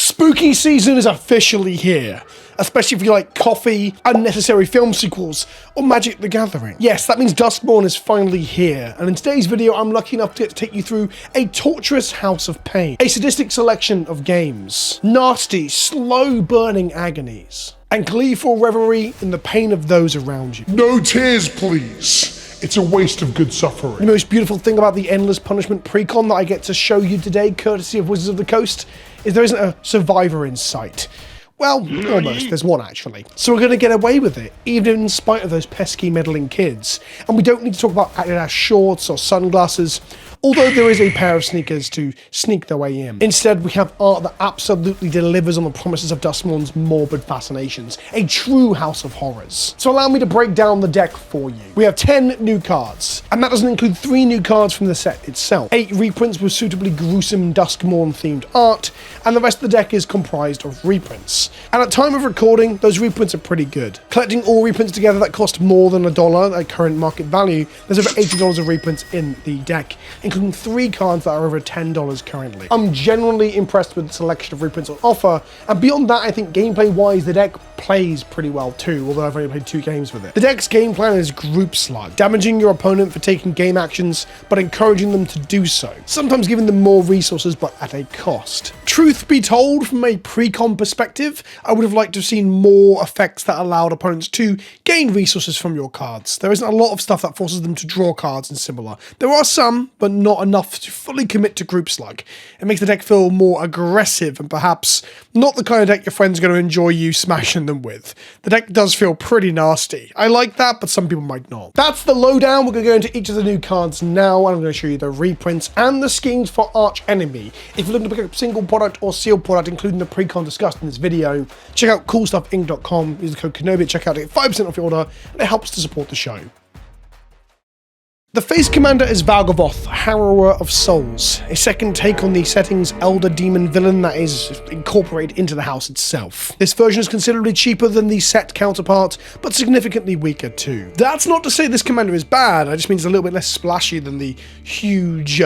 Spooky season is officially here, especially if you like coffee, unnecessary film sequels, or Magic the Gathering. Yes, that means Duskmourn is finally here, and in today's video I'm lucky enough to get to take you through a torturous house of pain, a sadistic selection of games, nasty, slow-burning agonies, and gleeful revelry in the pain of those around you. No tears, please. It's a waste of good suffering. The most beautiful thing about the Endless Punishment precon that I get to show you today, courtesy of Wizards of the Coast, is there isn't a survivor in sight. Well, almost. There's one, actually. So we're going to get away with it, even in spite of those pesky meddling kids. And we don't need to talk about Adidas shorts or sunglasses, although there is a pair of sneakers to sneak their way in. Instead, we have art that absolutely delivers on the promises of Duskmourn's morbid fascinations, a true house of horrors. So allow me to break down the deck for you. We have 10 new cards, and that doesn't include 3 new cards from the set itself, 8 reprints with suitably gruesome Duskmourn-themed art, and the rest of the deck is comprised of reprints. And at time of recording, those reprints are pretty good. Collecting all reprints together that cost more than $1 at current market value, there's over $80 of reprints in the deck, including 3 cards that are over $10 currently. I'm genuinely impressed with the selection of reprints on offer, and beyond that, I think gameplay-wise, the deck plays pretty well too, although I've only played 2 games with it. The deck's game plan is group slug, damaging your opponent for taking game actions, but encouraging them to do so, sometimes giving them more resources, but at a cost. Truth be told, from a pre-con perspective, I would have liked to have seen more effects that allowed opponents to gain resources from your cards. There isn't a lot of stuff that forces them to draw cards and similar. There are some, but not enough to fully commit to group slug. It makes the deck feel more aggressive and perhaps not the kind of deck your friends are going to enjoy you smashing them with. The deck does feel pretty nasty. I like that, but some people might not. That's the lowdown. We're going to go into each of the new cards now, and I'm going to show you the reprints and the schemes for Arch Enemy. If you're looking to pick up a single product or sealed product, including the pre-con discussed in this video, check out coolstuffinc.com, use the code Kenobi at checkout to get 5% off your order, and it helps to support the show. The face commander is Valgavoth, Harrower of Souls, a second take on the setting's elder demon villain that is incorporated into the house itself. This version is considerably cheaper than the set counterpart, but significantly weaker too. That's not to say this commander is bad, I just mean it's a little bit less splashy than the huge,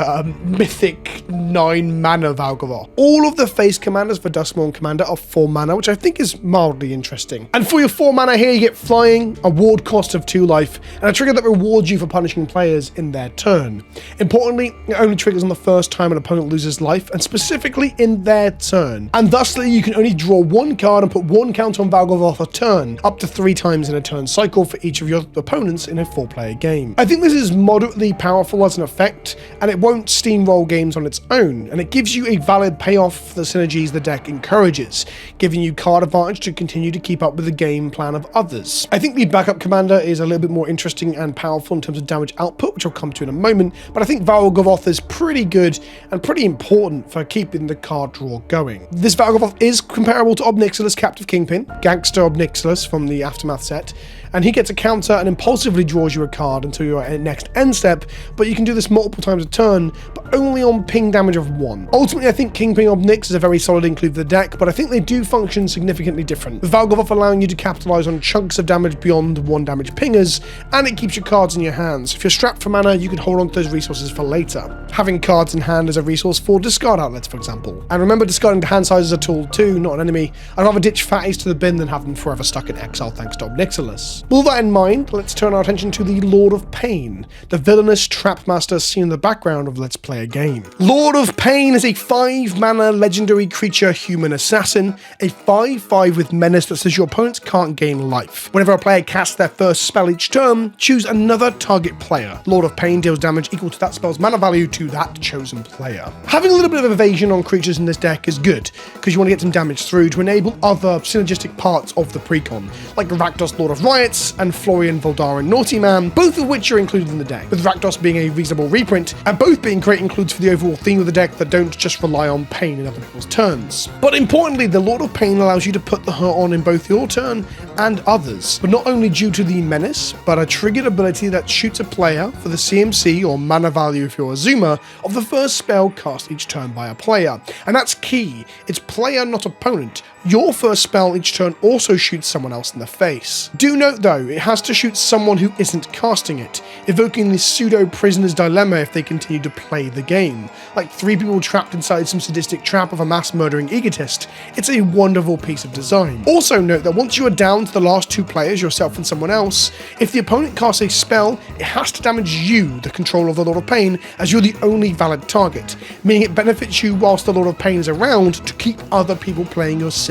mythic 9 mana Valgavoth. All of the face commanders for Duskmourn Commander are 4 mana, which I think is mildly interesting. And for your 4 mana here, you get flying, a ward cost of 2 life, and a trigger that rewards you for punishing players in their turn. Importantly, it only triggers on the first time an opponent loses life, and specifically in their turn. And thusly, you can only draw 1 card and put 1 counter on Valgavoth a turn, up to 3 times in a turn cycle for each of your opponents in a 4-player game. I think this is moderately powerful as an effect, and it won't steamroll games on its own, and it gives you a valid payoff for the synergies the deck encourages, giving you card advantage to continue to keep up with the game plan of others. I think the backup commander is a little bit more interesting and powerful in terms of damage output, which I'll come to in a moment, but I think Valgavoth is pretty good and pretty important for keeping the card draw going. This Valgavoth is comparable to Obnixilis Captive Kingpin, Gangster Obnixilis from the Aftermath set, and he gets a counter and impulsively draws you a card until your next end step, but you can do this multiple times a turn, but only on ping damage of 1. Ultimately, I think Kingpin Obnix is a very solid include for the deck, but I think they do function significantly different, with Valgavoth allowing you to capitalize on chunks of damage beyond 1 damage pingers, and it keeps your cards in your hands. If you're strapped for mana, you can hold on to those resources for later, having cards in hand as a resource for discard outlets, for example. And remember, discarding to hand size is a tool too, not an enemy. I'd rather ditch fatties to the bin than have them forever stuck in exile thanks to Obnixilis. With all that in mind, let's turn our attention to the Lord of Pain, the villainous trap master seen in the background of Let's Play a Game. Lord of Pain is a 5 mana legendary creature human assassin, a 5/5 with menace that says your opponents can't gain life. Whenever a player casts their first spell each turn, choose another target player. Lord of Pain deals damage equal to that spell's mana value to that chosen player. Having a little bit of evasion on creatures in this deck is good, because you want to get some damage through to enable other synergistic parts of the precon, like Rakdos Lord of Riots and Florian Voldaren Naughty Man, both of which are included in the deck, with Rakdos being a reasonable reprint, and both being great includes for the overall theme of the deck that don't just rely on pain in other people's turns. But importantly, the Lord of Pain allows you to put the hurt on in both your turn and others, but not only due to the menace, but a triggered ability that shoots a player mana for the CMC, or mana value if you're a zoomer, of the first spell cast each turn by a player. And that's key. It's player, not opponent. Your first spell each turn also shoots someone else in the face. Do note though, it has to shoot someone who isn't casting it, evoking this pseudo-prisoner's dilemma if they continue to play the game. Like 3 people trapped inside some sadistic trap of a mass-murdering egotist. It's a wonderful piece of design. Also note that once you are down to the last 2 players, yourself and someone else, if the opponent casts a spell, it has to damage you, the controller of the Lord of Pain, as you're the only valid target, meaning it benefits you whilst the Lord of Pain is around to keep other people playing your sick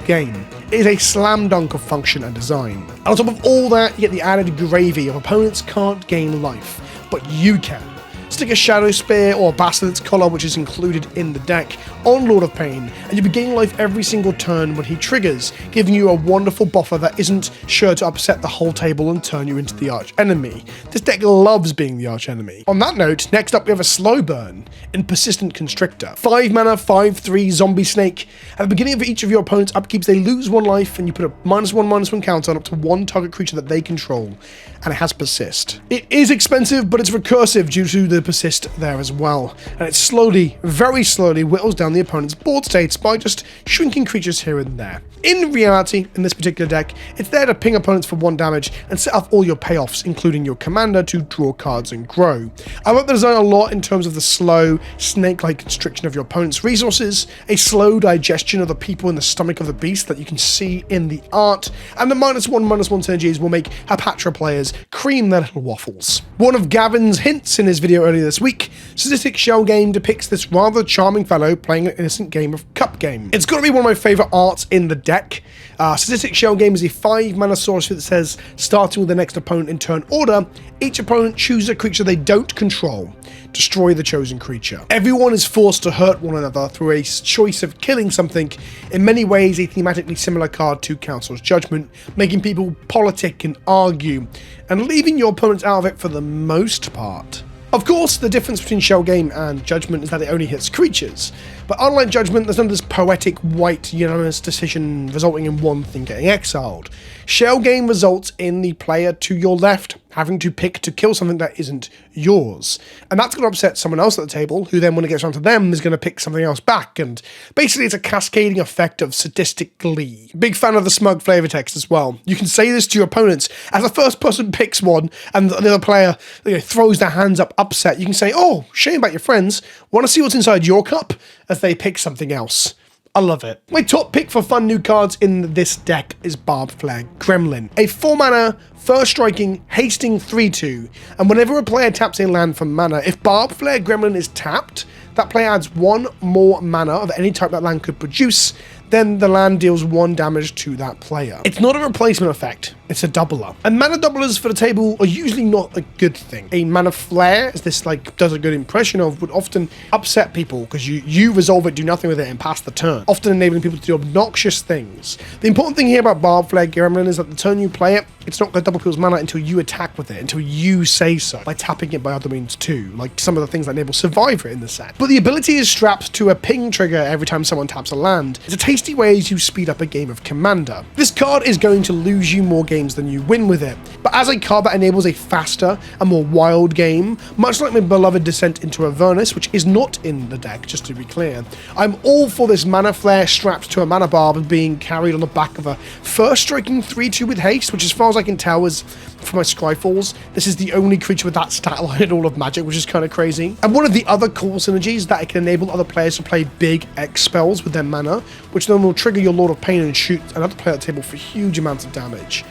game. It is a slam dunk of function and design. And on top of all that, you get the added gravy of opponents can't gain life, but you can. Stick a Shadow Spear or Basilisk's Collar, which is included in the deck, on Lord of Pain, and you'll be gaining life every single turn when he triggers, giving you a wonderful buffer that isn't sure to upset the whole table and turn you into the arch enemy. This deck loves being the arch enemy. On that note, next up we have a slow burn in Persistent Constrictor. 5 mana, 5/3 zombie snake. At the beginning of each of your opponent's upkeeps, they lose 1 life, and you put a -1/-1 counter on up to 1 target creature that they control, and it has Persist. It is expensive, but it's recursive due to the Persist there as well, and it slowly, very slowly whittles down the opponent's board states by just shrinking creatures here and there. In reality, in this particular deck, it's there to ping opponents for 1 damage and set off all your payoffs, including your commander, to draw cards and grow. I like the design a lot in terms of the slow, snake-like constriction of your opponent's resources, a slow digestion of the people in the stomach of the beast that you can see in the art, and the -1/-1 synergies will make Hapatra players cream their little waffles. One of Gavin's hints in his video earlier this week, Sadistic Shell Game depicts this rather charming fellow playing an innocent game of cup game. It's got to be one of my favourite arts in the deck. Sadistic Shell Game is a 5 mana sorcery that says, starting with the next opponent in turn order, each opponent chooses a creature they don't control. Destroy the chosen creature. Everyone is forced to hurt one another through a choice of killing something, in many ways a thematically similar card to Council's Judgment, making people politic and argue, and leaving your opponents out of it for the most part. Of course, the difference between Shell Game and Judgment is that it only hits creatures, but unlike Judgment, there's none of this poetic white unanimous decision resulting in one thing getting exiled. Shell Game results in the player to your left having to pick to kill something that isn't yours, and that's going to upset someone else at the table, who then when it gets around to them is going to pick something else back, and basically it's a cascading effect of sadistic glee. Big fan of the smug flavor text as well. You can say this to your opponents as the first person picks one and the other player throws their hands up upset. You can say, "Oh, shame about your friends, want to see what's inside your cup?" as they pick something else. I love it. My top pick for fun new cards in this deck is Barbed Flare Gremlin, a 4 mana, first striking, hasting 3/2, and whenever a player taps a land for mana, if Barbed Flare Gremlin is tapped, that player adds 1 more mana of any type that land could produce, then the land deals 1 damage to that player. It's not a replacement effect, it's a doubler. And mana doublers for the table are usually not a good thing. A mana flare, as this does a good impression of, would often upset people because you resolve it, do nothing with it, and pass the turn, often enabling people to do obnoxious things. The important thing here about Barbed Flare Gremlin is that the turn you play it, it's not going to double people's mana until you attack with it, until you say so, by tapping it by other means too, like some of the things that enable Survivor in the set. But the ability is strapped to a ping trigger every time someone taps a land. It's a tasty way as you speed up a game of Commander. This card is going to lose you more games than you win with it, but as a card that enables a faster and more wild game, much like my beloved Descent into Avernus, which is not in the deck, just to be clear, I'm all for this mana flare strapped to a mana barb and being carried on the back of a first striking 3/2 with haste, which as far as I can tell is, for my Scryfalls, this is the only creature with that stat line in all of Magic, which is kind of crazy. And one of the other cool synergies that it can enable other players to play big X spells with their mana, which then will trigger your Lord of Pain and shoot another player at the table for huge amounts of damage.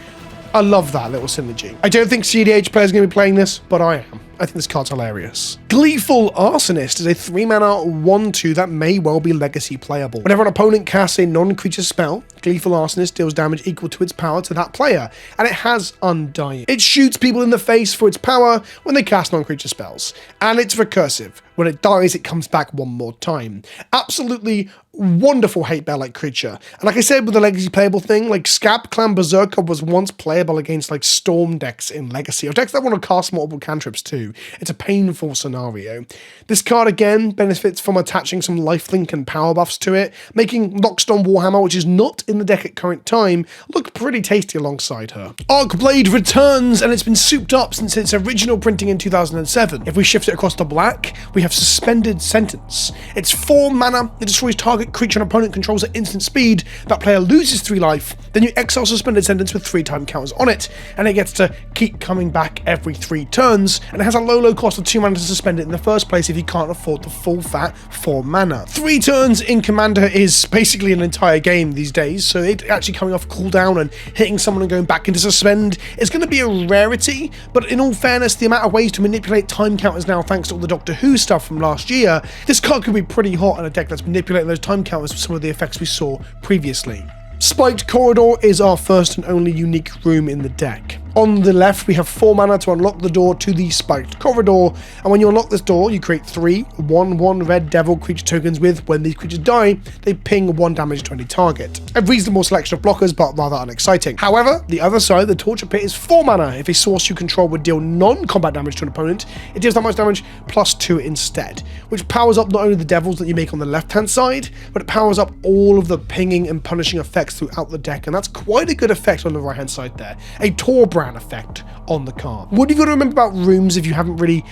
I love that little synergy. I don't think CDH players are going to be playing this, but I am. I think this card's hilarious. Gleeful Arsonist is a 3 mana 1/2 that may well be legacy playable. Whenever an opponent casts a non-creature spell, Gleeful Arsonist deals damage equal to its power to that player, and it has Undying. It shoots people in the face for its power when they cast non-creature spells, and it's recursive. When it dies, it comes back 1 more time. Absolutely wonderful hate bear-like creature. And like I said with the legacy playable thing, Scab Clan Berserker was once playable against Storm decks in Legacy, or decks that want to cast multiple cantrips too. 2. It's a painful scenario. This card again benefits from attaching some lifelink and power buffs to it, making Lockstone Warhammer, which is not in the deck at current time, look pretty tasty alongside her. Arcblade returns, and it's been souped up since its original printing in 2007. If we shift it across to black, we have Suspended Sentence. It's 4 mana, it destroys target creature an opponent controls at instant speed, that player loses 3 life, then you exile Suspended Sentence with 3 time counters on it, and it gets to keep coming back every 3 turns, and it has a low cost of 2 mana to suspend it in the first place if you can't afford the full fat 4 mana. 3 turns in Commander is basically an entire game these days, so it actually coming off cooldown and hitting someone and going back into suspend is going to be a rarity, but in all fairness, the amount of ways to manipulate time counters now, thanks to all the Doctor Who stuff from last year, this card could be pretty hot in a deck that's manipulating those time counters with some of the effects we saw previously. Spiked Corridor is our first and only unique room in the deck. On the left, we have 4 mana to unlock the door to the Spiked Corridor, and when you unlock this door, you create 3 1/1 red devil creature tokens with, when these creatures die, they ping 1 damage to any target. A reasonable selection of blockers, but rather unexciting. However, the other side, the Torture Pit, is 4 mana. If a source you control would deal non-combat damage to an opponent, it deals that much damage plus 2 instead, which powers up not only the devils that you make on the left-hand side, but it powers up all of the pinging and punishing effects throughout the deck, and that's quite a good effect on the right-hand side there. A Torbrand effect on the card. What you've got to remember about rooms, if you haven't really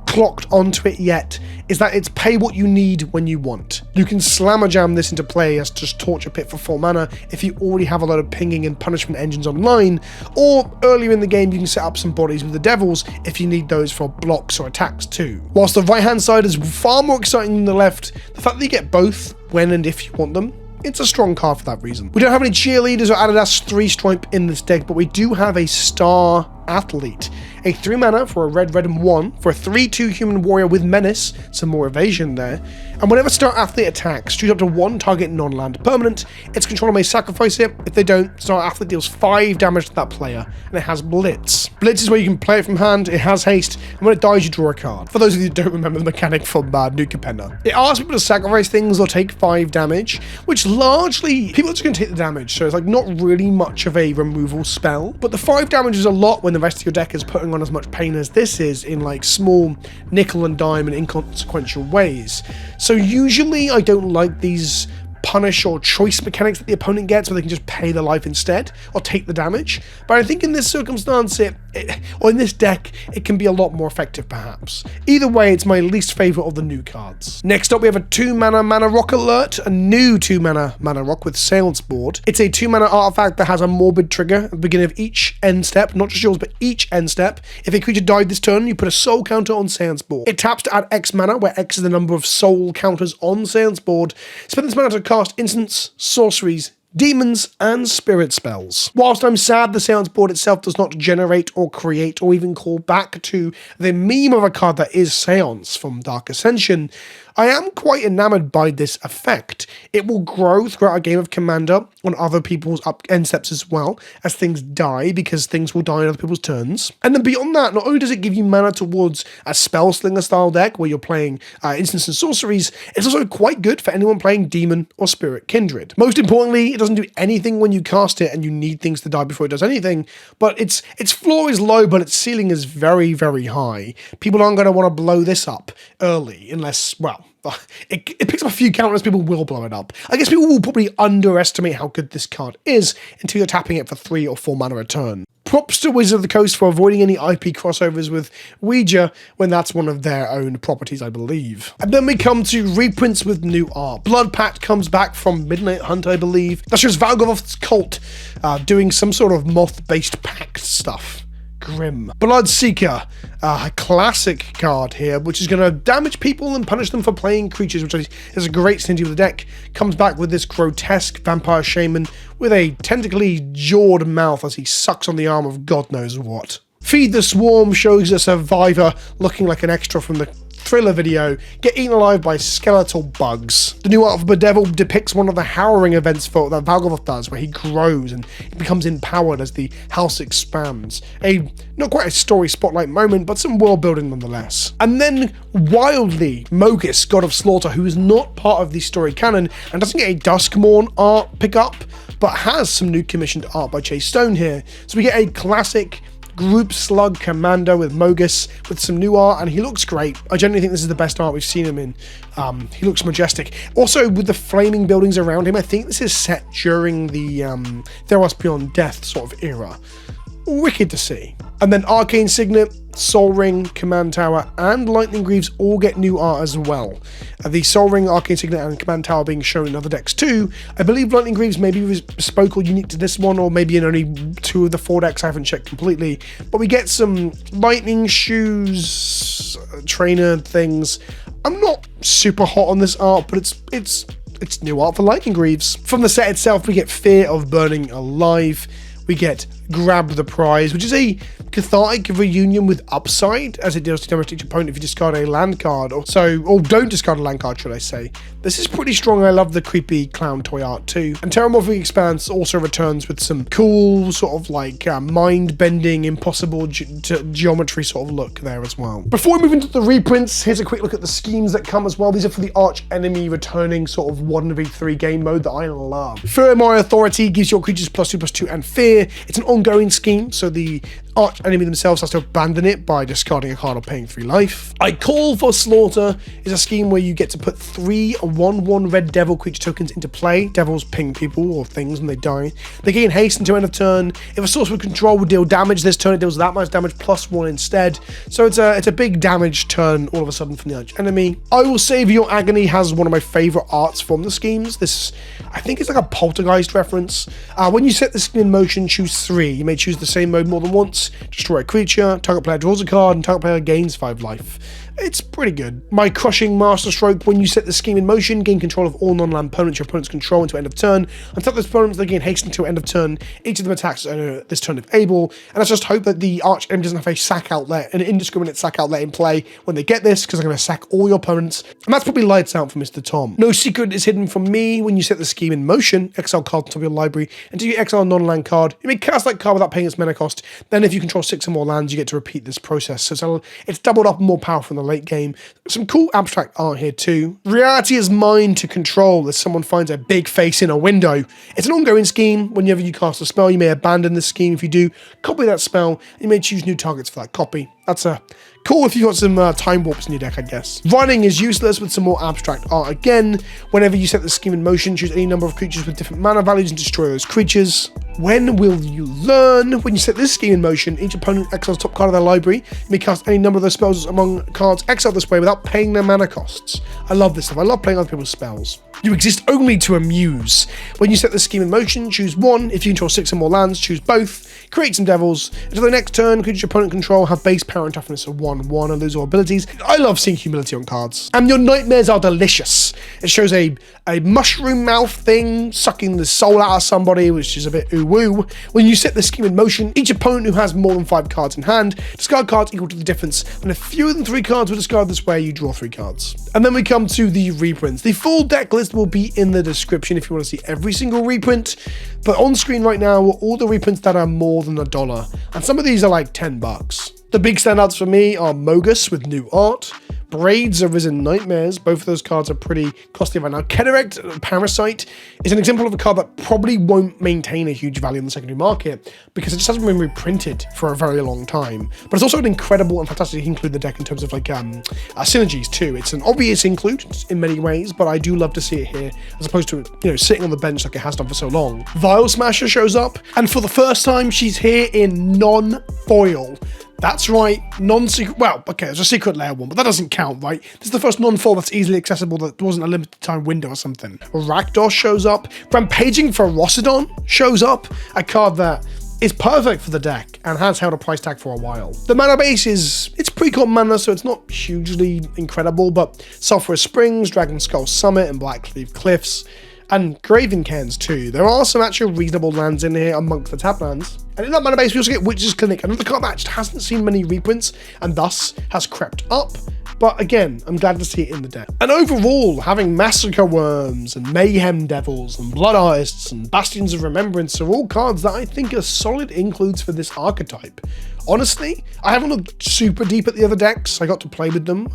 clocked onto it yet, is that it's pay what you need when you want. You can slammer jam this into play as just Torture Pit for 4 mana if you already have a lot of pinging and punishment engines online, or earlier in the game you can set up some bodies with the devils if you need those for blocks or attacks too. Whilst the right hand side is far more exciting than the left, the fact that you get both when and if you want them, it's a strong card for that reason. We don't have any cheerleaders or Adidas 3-stripe in this deck, but we do have a Star Athlete. A 3 mana for a red and 1 for a 3/2 human warrior with menace, some more evasion there. And whenever Star Athlete attacks, choose up to 1 target non-land permanent. Its controller may sacrifice it. If they don't, Star Athlete deals 5 damage to that player, and it has Blitz. Blitz is where you can play it from hand, it has haste, and when it dies you draw a card. For those of you who don't remember the mechanic from New Capenna. It asks people to sacrifice things or take 5 damage, which largely, people are just going to take the damage, so it's like not really much of a removal spell. But the 5 damage is a lot when the rest of your deck is putting on as much pain as this is in like small nickel and dime and inconsequential ways. So usually I don't like these punish or choice mechanics that the opponent gets where they can just pay the life instead or take the damage, but I think in this circumstance or in this deck it can be a lot more effective perhaps. Either way, it's my least favourite of the new cards. Next up we have a 2 mana Mana Rock alert, a new 2 mana Mana Rock with Seance Board. It's a 2 mana artifact that has a morbid trigger at the beginning of each end step, not just yours but each end step. If a creature died this turn, you put a soul counter on Seance Board. It taps to add X mana, where X is the number of soul counters on Seance Board. Spend this mana to cast instants, sorceries, demons, and spirit spells. Whilst I'm sad the Seance Board itself does not generate or create or even call back to the meme of a card that is Seance from Dark Ascension, I am quite enamored by this effect. It will grow throughout a game of Commander on other people's end steps as well, as things die, because things will die on other people's turns. And then beyond that, not only does it give you mana towards a Spellslinger style deck where you're playing instants and sorceries, it's also quite good for anyone playing Demon or Spirit Kindred. Most importantly, it doesn't do anything when you cast it and you need things to die before it does anything, but its floor is low, but its ceiling is very, very high. People aren't going to want to blow this up early unless, well, it picks up a few counters, people will blow it up. I guess people will probably underestimate how good this card is until you're tapping it for 3 or 4 mana a turn. Props to Wizards of the Coast for avoiding any IP crossovers with Ouija when that's one of their own properties, I believe. And then we come to reprints with new art. Blood Pact comes back from Midnight Hunt, I believe. That's just Valgovoth's cult doing some sort of moth-based pact stuff. Grim. Bloodseeker, a classic card here, which is going to damage people and punish them for playing creatures, which is a great synergy with the deck. Comes back with this grotesque vampire shaman with a tentacly jawed mouth as he sucks on the arm of God knows what. Feed the Swarm shows a survivor looking like an extra from the Thriller video get eaten alive by skeletal bugs. The new art of Bedevil depicts one of the harrowing events that Valgovoth does, where he grows and he becomes empowered as the house expands. Not quite a story spotlight moment, but some world building nonetheless. And then wildly, Mogis, God of Slaughter, who is not part of the story canon and doesn't get a Duskmourn art pickup, but has some new commissioned art by Chase Stone here. So we get a classic Group Slug Commando with Mogus with some new art, and he looks great. I genuinely think this is the best art we've seen him in. He looks majestic. Also, with the flaming buildings around him, I think this is set during the Theros Beyond Death sort of era. Wicked to see. And then Arcane Signet, Soul Ring, Command Tower, and Lightning Greaves all get new art as well. The Soul Ring, Arcane Signet, and Command Tower being shown in other decks too. I believe Lightning Greaves maybe was bespoke or unique to this one, or maybe in only 2 of the 4 decks. I haven't checked completely. But we get some Lightning Shoes, trainer things. I'm not super hot on this art, but it's new art for Lightning Greaves. From the set itself, we get Fear of Burning Alive. We get Grab the Prize, which is a cathartic reunion with upside, as it deals to damage to each opponent if you discard a land card, or don't discard a land card, should I say. This is pretty strong. I love the creepy clown toy art too. And Terramorphic Expanse also returns with some cool sort of like mind-bending, impossible geometry sort of look there as well. Before we move into the reprints, here's a quick look at the schemes that come as well. These are for the Arch Enemy returning sort of 1v3 game mode that I love. Firmware Authority gives your creatures +2/+2 and Fear. It's an ongoing scheme, so the Arch Enemy themselves has to abandon it by discarding a card or paying 3 life. I Call for Slaughter is a scheme where you get to put 3 1/1 red devil creature tokens into play. Devils ping people or things when they die. They gain haste until end of turn. If a source with control would deal damage this turn, it deals that much damage +1 instead. So it's a big damage turn all of a sudden from the Arch Enemy. I Will Save Your Agony has one of my favorite arts from the schemes. This, I think it's like a Poltergeist reference. When you set the scheme in motion, choose 3. You may choose the same mode more than once. Destroy a creature, target player draws a card, and target player gains 5 life. It's pretty good. My Crushing Masterstroke, when you set the scheme in motion, gain control of all non-land opponents your opponents control until end of turn. Untap those opponents, they gain haste until end of turn. Each of them attacks this turn if able. And let's just hope that the Arch Enemy doesn't have a sack outlet, an indiscriminate sack outlet in play when they get this, because they're going to sack all your opponents. And that's probably lights out for Mr. Tom. No Secret is hidden from me. When you set the scheme in motion, exile card on top of your library. Until you exile a non-land card, you may cast that card without paying its mana cost. Then if you control 6 or more lands, you get to repeat this process. So it's doubled up and more powerful in the late game. Some cool abstract art here too. Reality is mine to control as someone finds a big face in a window. It's an ongoing scheme. Whenever you cast a spell, you may abandon the scheme. If you do, copy that spell, and you may choose new targets for that copy. That's cool if you've got some time warps in your deck, I guess. Running is useless with some more abstract art again. Whenever you set the scheme in motion, choose any number of creatures with different mana values and destroy those creatures. When Will You Learn? When you set this scheme in motion, each opponent exiles top card of their library. You may cast any number of those spells among cards exiled this way without paying their mana costs. I love this stuff. I love playing other people's spells. You exist only to amuse. When you set the scheme in motion, choose 1. If you control 6 or more lands, choose both. Create some devils. Until the next turn, creatures your opponent control have base power and toughness of 1/1 and lose all abilities. I love seeing humility on cards. And your nightmares are delicious. It shows a mushroom mouth thing sucking the soul out of somebody, which is a bit ooh-woo. When you set the scheme in motion, each opponent who has more than 5 cards in hand, discard cards equal to the difference. And if fewer than 3 cards were discarded this way, you draw 3 cards. And then we come to the reprints. The full deck list will be in the description if you want to see every single reprint. But on screen right now are all the reprints that are more than $1. And some of these are like $10. The big standouts for me are Mogus with new art, Braids of Risen Nightmares. Both of those cards are pretty costly right now. Keterect Parasite is an example of a card that probably won't maintain a huge value in the secondary market because it just hasn't been reprinted for a very long time. But it's also an incredible and fantastic include in the deck in terms of like synergies too. It's an obvious include in many ways, but I do love to see it here as opposed to, you know, sitting on the bench like it has done for so long. Vial Smasher shows up, and for the first time, she's here in non-foil. That's right, non-secret, well, okay, there's a secret layer one, but that doesn't count, right? This is the first non-foil that's easily accessible that wasn't a limited time window or something. Rakdos shows up, Rampaging Ferocidon shows up, a card that is perfect for the deck and has held a price tag for a while. The mana base it's pre-comp mana, so it's not hugely incredible, but Sulphurous Springs, Dragon Skull Summit, and Blackcleave Cliffs, and Graven Cairns too. There are some actual reasonable lands in here amongst the tap lands. And in that mana base, we also get Witch's Clinic, another card that just hasn't seen many reprints and thus has crept up. But again, I'm glad to see it in the deck. And overall, having Massacre Worms and Mayhem Devils and Blood Artists and Bastions of Remembrance are all cards that I think are solid includes for this archetype. Honestly, I haven't looked super deep at the other decks. I got to play with them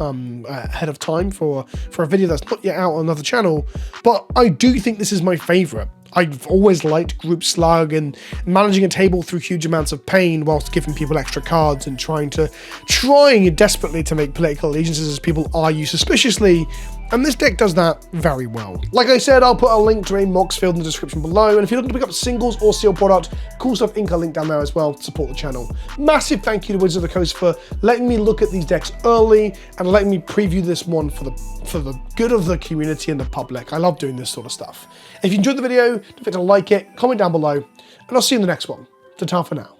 ahead of time for a video that's not yet out on another channel, but I do think this is my favorite. I've always liked group slug and managing a table through huge amounts of pain whilst giving people extra cards and trying desperately to make political allegiances as people argue suspiciously, and this deck does that very well. Like I said, I'll put a link to a Mox field in the description below, and if you're looking to pick up singles or sealed product, Cool Stuff Inc. link down there as well to support the channel. Massive thank you to Wizards of the Coast for letting me look at these decks early and letting me preview this one for the good of the community and the public. I love doing this sort of stuff. If you enjoyed the video, don't forget to like it, comment down below, and I'll see you in the next one. Ta-ta for now.